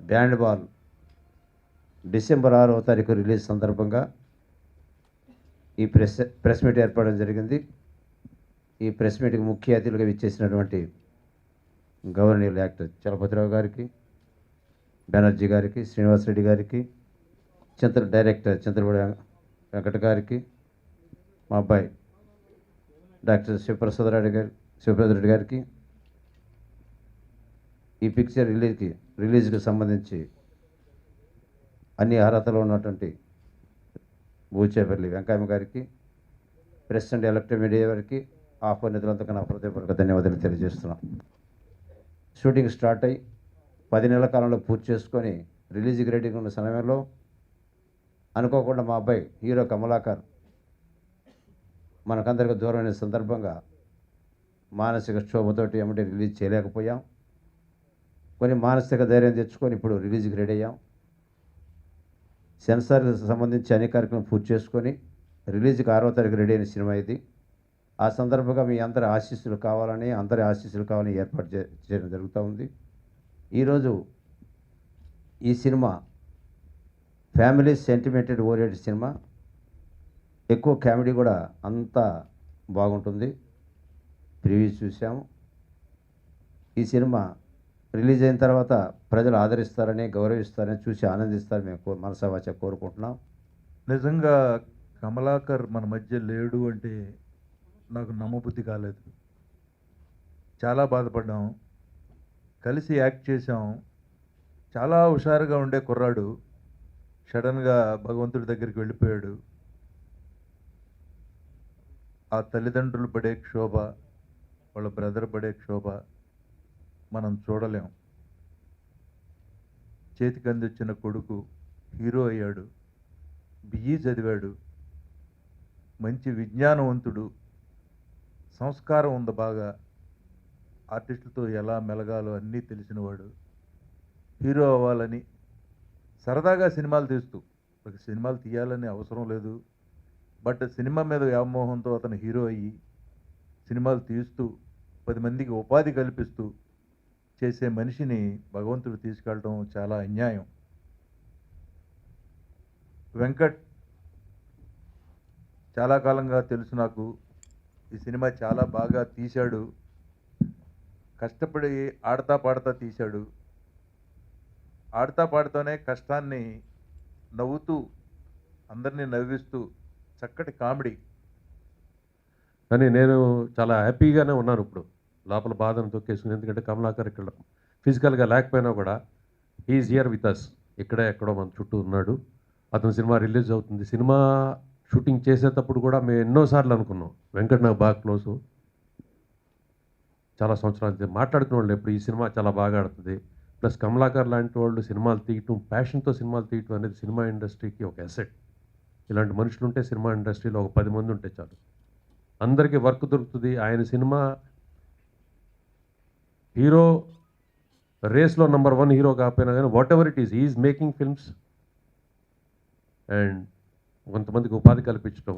Band ball December 6వ తారీఖు release సందర్భంగా ఈ ప్రెస్ మీట్ ఏర్పడడం జరిగింది. ఈ ప్రెస్ మీట్కి ముఖ్య అతిథులుగా విచ్చేసినటువంటి గవర్నీయులు యాక్టర్ చలపతిరావు గారికి, బెనర్జీ గారికి, శ్రీనివాసరెడ్డి గారికి, డైరెక్టర్ చంద్రబాబు వెంకట గారికి, మా అబ్బాయి డాక్టర్ శివప్రసాద్ రెడ్డి గారికి, ఈ పిక్చర్ రిలీజ్కి సంబంధించి అన్ని అర్హతలు ఉన్నటువంటి బూచేపల్లి వెంకయ్య గారికి, ప్రెస్ అండ్ ఎలక్ట్రిక్ మీడియా వారికి, ఆహ్వానితులంతా నా హృదయపూర్వక ధన్యవాదాలు తెలియజేస్తున్నాం. షూటింగ్ స్టార్ట్ అయ్యి 10 నెలల కాలంలో పూర్తి చేసుకొని రిలీజ్కి రెడీగా ఉన్న సమయంలో అనుకోకుండా మా అబ్బాయి హీరో కమలాకర్ మనకందరికి దూరమైన సందర్భంగా మానసిక క్షోభతోటి ఏమంటే రిలీజ్ చేయలేకపోయాం. కొన్ని మానసిక ధైర్యం తెచ్చుకొని ఇప్పుడు రిలీజ్కి రెడీ అయ్యాం. సెన్సార్కి సంబంధించి అన్ని కార్యక్రమం పూర్తి చేసుకొని రిలీజ్కి 6వ తారీఖు రెడీ అయిన సినిమా ఇది. ఆ సందర్భంగా మీ అందరి ఆశీస్సులు కావాలని ఏర్పాటు చేయడం జరుగుతూ ఉంది. ఈరోజు ఈ సినిమా ఫ్యామిలీ సెంటిమెంటెడ్ ఓరియంటెడ్ సినిమా, ఎక్కువ కామెడీ కూడా అంతా బాగుంటుంది. ప్రివ్యూస్ చూసాము. ఈ సినిమా రిలీజ్ అయిన తర్వాత ప్రజలు ఆదరిస్తారని, గౌరవిస్తారని, చూసి ఆనందిస్తారని మేము మనసావాచ కోరుకుంటున్నాం. నిజంగా కమలాకర్ మన మధ్య లేడు అంటే నాకు నమ్మబుద్ధి కాలేదు. చాలా బాధపడ్డాం. కలిసి యాక్ట్ చేసాం. చాలా హుషారుగా ఉండే కుర్రాడు సడన్గా భగవంతుడి దగ్గరికి వెళ్ళిపోయాడు. ఆ తల్లిదండ్రులు పడే క్షోభ, వాళ్ళ బ్రదర్ పడే క్షోభ మనం చూడలేం. చేతికి అందించిన కొడుకు హీరో అయ్యాడు, బిఈ చదివాడు, మంచి విజ్ఞానవంతుడు, సంస్కారం ఉంది బాగా, ఆర్టిస్టులతో ఎలా మెలగాలో అన్నీ తెలిసినవాడు, హీరో అవ్వాలని సరదాగా సినిమాలు తీస్తూ, సినిమాలు తీయాలని అవసరం లేదు, బట్ సినిమా మీద వ్యామోహంతో అతను హీరో అయ్యి సినిమాలు తీస్తూ 10 మందికి ఉపాధి కల్పిస్తూ చేసే మనిషిని భగవంతుడు తీసుకెళ్ళడం చాలా అన్యాయం. వెంకట్ చాలా కాలంగా తెలుసు నాకు. ఈ సినిమా చాలా బాగా తీశాడు. కష్టపడి ఆడతా పాడతా తీశాడు. ఆడతా పాడుతూనే కష్టాన్ని నవ్వుతూ, అందరినీ నవ్విస్తూ చక్కటి కామెడీ. కానీ నేను చాలా హ్యాపీగానే ఉన్నాను ఇప్పుడు, లోపల బాధను తొక్కేసుకుని. ఎందుకంటే కమలాకర్ ఇక్కడ ఫిజికల్గా లేకపోయినా కూడా ఈజ్ హియర్ విత్ అస్, ఇక్కడే ఎక్కడో మన చుట్టూ ఉన్నాడు. అతను సినిమా రిలీజ్ అవుతుంది. సినిమా షూటింగ్ చేసేటప్పుడు కూడా మేము ఎన్నోసార్లు అనుకున్నాం, వెంకట్ నాకు బాగా క్లోజు, చాలా సంవత్సరాలు మాట్లాడుకునే వాళ్ళు ఎప్పుడు ఈ సినిమా చాలా బాగా ఆడుతుంది. ప్లస్ కమలాకర్ లాంటి వాళ్ళు సినిమాలు తీయటం, ప్యాషన్తో సినిమాలు తీయటం అనేది సినిమా ఇండస్ట్రీకి ఒక అసెట్. ఇలాంటి మనుషులు ఉంటే సినిమా ఇండస్ట్రీలో ఒక 10 మంది ఉంటే చాలు, అందరికీ వర్క్ దొరుకుతుంది. ఆయన సినిమా హీరో రేస్లో నెంబర్ 1 హీరో కాకపోయినా కానీ what ever it is, is making films and కొంతమందికి ఉపాధి కల్పించడం,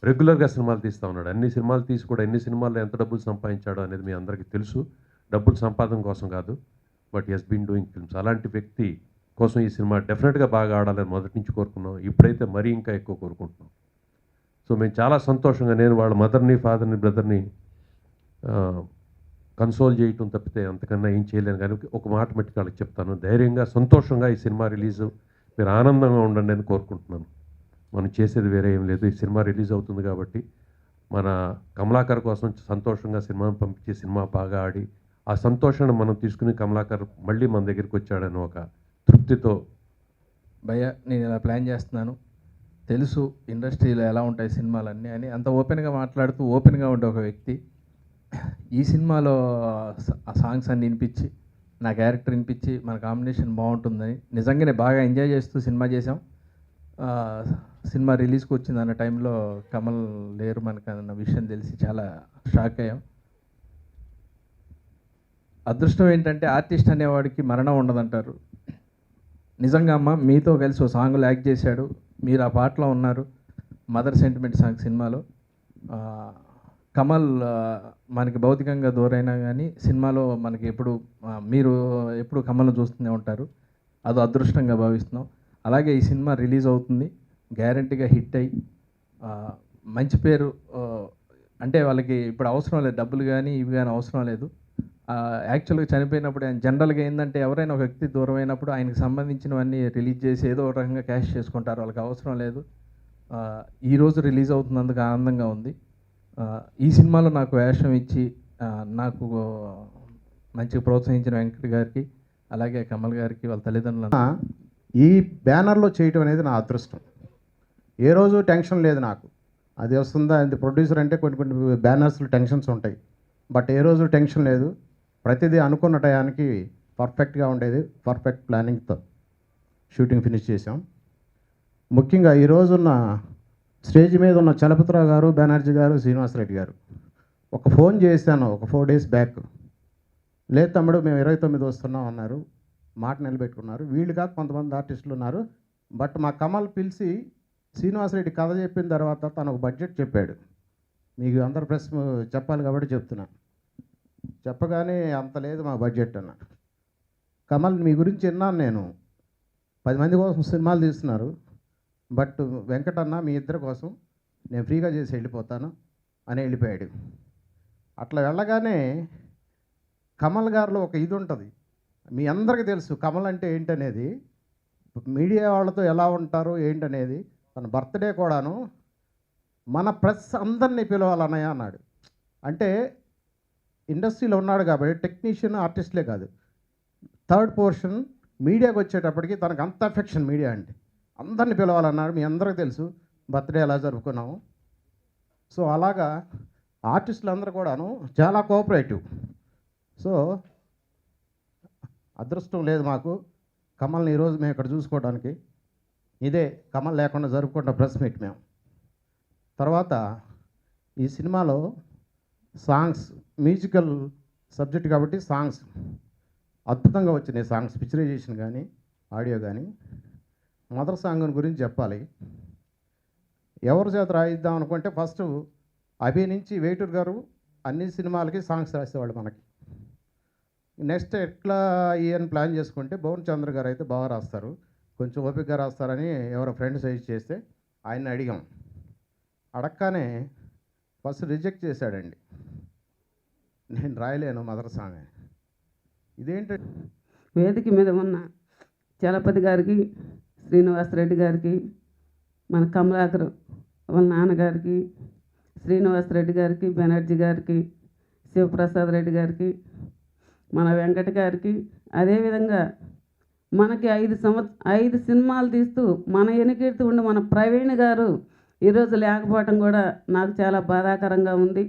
రెగ్యులర్గా సినిమాలు తీస్తూ ఉన్నాడు. అన్ని సినిమాలు తీసి కూడా ఎన్ని సినిమాల్లో ఎంత డబ్బులు సంపాదించాడో అనేది మీ అందరికీ తెలుసు. డబ్బులు సంపాదన కోసం కాదు, but he's been doing films. అలాంటి వ్యక్తి కోసం ఈ సినిమా డెఫినెట్గా బాగా ఆడాలని మొదటి నుంచి కోరుకున్నాం. ఇప్పుడైతే మరీ ఇంకా ఎక్కువ కోరుకుంటున్నాం. సో మేము చాలా సంతోషంగా, నేను వాళ్ళ మదర్ని, ఫాదర్ని, బ్రదర్ని కన్సోల్ చేయటం తప్పితే అంతకన్నా ఏం చేయలేను. కానీ ఒక మాట మట్టుకు వాళ్ళకి చెప్తాను, ధైర్యంగా సంతోషంగా ఈ సినిమా రిలీజు మీరు ఆనందంగా ఉండండి అని కోరుకుంటున్నాను. మనం చేసేది వేరే ఏం లేదు. ఈ సినిమా రిలీజ్ అవుతుంది కాబట్టి మన కమలాకర్ కోసం సంతోషంగా సినిమాను పంపించి సినిమా బాగా ఆడి ఆ సంతోషాన్ని మనం తీసుకుని కమలాకర్ మళ్ళీ మన దగ్గరికి వచ్చాడని ఒక తృప్తితో. భయ్య, నేను ఇలా ప్లాన్ చేస్తున్నాను, తెలుసు ఇండస్ట్రీలో ఎలా ఉంటాయి సినిమాలన్నీ అని అంత ఓపెన్గా మాట్లాడుతూ ఓపెన్గా ఉండే ఒక వ్యక్తి ఈ సినిమాలో ఆ సాంగ్స్ అన్ని వినిపించి, నా క్యారెక్టర్ వినిపించి, మన కాంబినేషన్ బాగుంటుందని నిజంగానే బాగా ఎంజాయ్ చేస్తూ సినిమా చేసాం. సినిమా రిలీజ్కి వచ్చింది అన్న టైంలో కమల్ లేరు మనకు అన్న విషయం తెలిసి చాలా షాక్ అయ్యాం. అదృష్టం ఏంటంటే ఆర్టిస్ట్ అనేవాడికి మరణం ఉండదంటారు. నిజంగా అమ్మ మీతో కలిసి ఓ సాంగ్లో యాక్ట్ చేశాడు, మీరు ఆ పాటలో ఉన్నారు, మదర్ సెంటిమెంట్ సాంగ్ సినిమాలో. కమల్ మనకి భౌతికంగా దూరైనా కానీ సినిమాలో మనకి ఎప్పుడు మీరు ఎప్పుడు కమల్ని చూస్తూనే ఉంటారు. అది అదృష్టంగా భావిస్తున్నాం. అలాగే ఈ సినిమా రిలీజ్ అవుతుంది, గ్యారంటీగా హిట్ అయ్యి మంచి పేరు, అంటే వాళ్ళకి ఇప్పుడు అవసరం లేదు, డబ్బులు కానీ ఇవి కానీ అవసరం లేదు. యాక్చువల్గా చనిపోయినప్పుడు ఆయన జనరల్గా ఏంటంటే ఎవరైనా ఒక వ్యక్తి దూరం అయినప్పుడు ఆయనకు సంబంధించినవన్నీ రిలీజ్ చేసి ఏదో ఒక రకంగా క్యాష్ చేసుకుంటారు, వాళ్ళకి అవసరం లేదు. ఈరోజు రిలీజ్ అవుతున్నందుకు ఆనందంగా ఉంది. ఈ సినిమాలో నాకు వేషం ఇచ్చి నాకు మంచిగా ప్రోత్సహించిన వెంకట్ గారికి, అలాగే కమల్ గారికి, వాళ్ళ తల్లిదండ్రులను ఈ బ్యానర్లో చేయటం అనేది నా అదృష్టం. ఏ రోజు టెన్షన్ లేదు నాకు, అది వస్తుందా అది ప్రొడ్యూసర్ అంటే కొన్ని బ్యానర్స్లో టెన్షన్స్ ఉంటాయి, బట్ ఏ రోజు టెన్షన్ లేదు. ప్రతిదీ అనుకున్న టయానికి పర్ఫెక్ట్గా ఉండేది. పర్ఫెక్ట్ ప్లానింగ్తో షూటింగ్ ఫినిష్ చేసాం. ముఖ్యంగా ఈరోజున్న స్టేజ్ మీద ఉన్న చలపతిరావు గారు, బెనర్జీ గారు, శ్రీనివాసరెడ్డి గారు ఒక ఫోన్ చేశాను ఒక 4 days బ్యాక్. లేదు తమ్ముడు మేము 29 వస్తున్నాం అన్నారు, మాట నిలబెట్టుకున్నారు. వీళ్ళు కాక కొంతమంది ఆర్టిస్టులు ఉన్నారు. బట్ మా కమల్ పిలిచి శ్రీనివాసరెడ్డి కథ చెప్పిన తర్వాత తను ఒక బడ్జెట్ చెప్పాడు. మీకు అందరు ప్రెస్ చెప్పాలి కాబట్టి చెప్తున్నా. చెప్పగానే అంత లేదు మా బడ్జెట్ అన్నాడు. కమల్ మీ గురించి విన్నాను నేను, 10 మంది కోసం సినిమాలు తీస్తున్నారు, బట్ వెంకటన్న మీ ఇద్దరి కోసం నేను ఫ్రీగా చేసి వెళ్ళిపోతాను అని వెళ్ళిపోయాడు. అట్లా వెళ్ళగానే కమల్ గారిలో ఒక ఇది ఉంటుంది, మీ అందరికీ తెలుసు కమల్ అంటే ఏంటనేది, మీడియా వాళ్ళతో ఎలా ఉంటారు ఏంటనేది. తన బర్త్డే కూడాను మన ప్రెస్ అందరినీ పిలవాలన్నయ్య అన్నాడు. అంటే ఇండస్ట్రీలో ఉన్నాడు కాబట్టి టెక్నీషియన్, ఆర్టిస్టులే కాదు, థర్డ్ పోర్షన్ మీడియాకి వచ్చేటప్పటికి తనకు అంత అఫెక్షన్ మీడియా అంటే. అందరిని పిలవాలన్నాడు. మీ అందరికీ తెలుసు బర్త్డే ఎలా జరుపుకున్నాము. సో అలాగా ఆర్టిస్టులు అందరూ కూడాను చాలా కోఆపరేటివ్. సో అదృష్టం లేదు మాకు కమల్ని ఈరోజు మేము ఇక్కడ చూసుకోవడానికి. ఇదే కమల్ లేకుండా జరుపుకుంటున్న ప్రెస్ మీట్ మేము. తర్వాత ఈ సినిమాలో సాంగ్స్, మ్యూజికల్ సబ్జెక్ట్ కాబట్టి సాంగ్స్ అద్భుతంగా వచ్చినాయి. సాంగ్స్ పిక్చరైజేషన్ కానీ ఆడియో కానీ. మదర్ సాంగ్ గురించి చెప్పాలి. ఎవరి చేత రాయిద్దాం అనుకుంటే ఫస్ట్ అభి నుంచి వేటూరు గారు అన్ని సినిమాలకి సాంగ్స్ రాసేవాళ్ళు మనకి. నెక్స్ట్ ఎట్లా అని ప్లాన్ చేసుకుంటే భువన్ చంద్ర గారు అయితే బాగా రాస్తారు, కొంచెం ఓపికగా రాస్తారని ఎవరో ఫ్రెండ్ సజెస్ట్ చేస్తే ఆయన్ని అడిగాం. అడగగానే ఫస్ట్ రిజెక్ట్ చేశాడండి, నేను రాయలేను మదర్ సాంగ్. ఇదేంటంటే వేదిక మీద ఉన్న చలపతి గారికి, శ్రీనివాసరెడ్డి గారికి, మన కమలాకర్ వాళ్ళ నాన్నగారికి, శ్రీనివాసరెడ్డి గారికి, బెనర్జీ గారికి, శివప్రసాద్ రెడ్డి గారికి, మన వెంకట గారికి, అదేవిధంగా మనకి 5 సినిమాలు తీస్తూ మన ఎన్నికీర్తి ఉండి మన ప్రవీణ్ గారు ఈరోజు లేకపోవటం కూడా నాకు చాలా బాధాకరంగా ఉంది.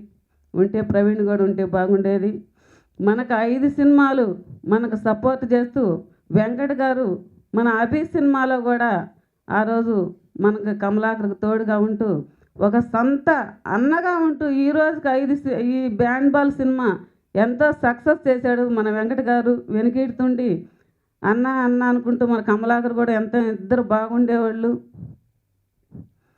ఉంటే ప్రవీణ్ కూడా ఉంటే బాగుండేది. మనకు 5 సినిమాలు మనకు సపోర్ట్ చేస్తూ వెంకట గారు మన అభి సినిమాలో కూడా ఆ రోజు మనకు కమలాకర్కి తోడుగా ఉంటూ ఒక సంత అన్నగా ఉంటూ ఈ రోజుకి ఈ బ్యాండ్ బాల్ సినిమా ఎంతో సక్సెస్ చేశాడు మన వెంకట గారు. వెనుకీడుతుండి అన్న అన్న అనుకుంటూ మన కమలాకర్ కూడా ఎంతో ఇద్దరు బాగుండేవాళ్ళు.